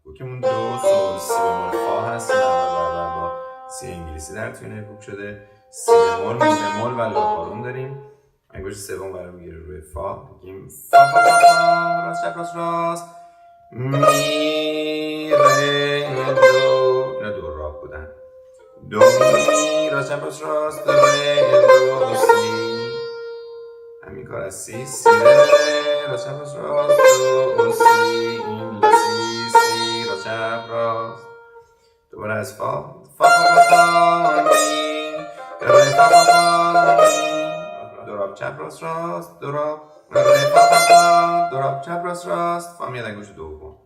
کوکمون دو سول سی بمول فا هست، این اول برابر با سی انگلیسی در توی نوتبوک شده. سی بمول، می بمول و لا قارون داریم. انگشت سوم قرار میگیره روی فا، بگیم فا فا فا فا، راست چپ راست راست، می ره دو. اینا دو راب بودن. دو می راست چپ راست راست، ره دو سی. همین کار از سی سی ره راست چپ راست راست، دو سی، این لا سی سی راست چپ راست. دوباره از فا فا فا فا فا می ره فا فا فا می، دو راب چپ راست راست، دو راب ره فا فا فا، دو راب چپ راست راست، فا میاد انگشت دوم.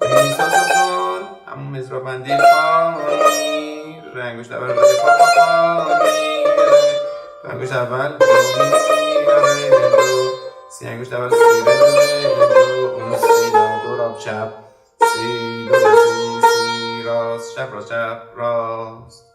می سا سا سول، همون مزرا بندی فا می ره، انگشت اول ره فا فا فا می ره، دو انگشت اول دو می سی ره دو، سی انگشت اول سی ره دو، اون سی دو راب چپ، سی دو سی سی راست چپ راست چپ راست.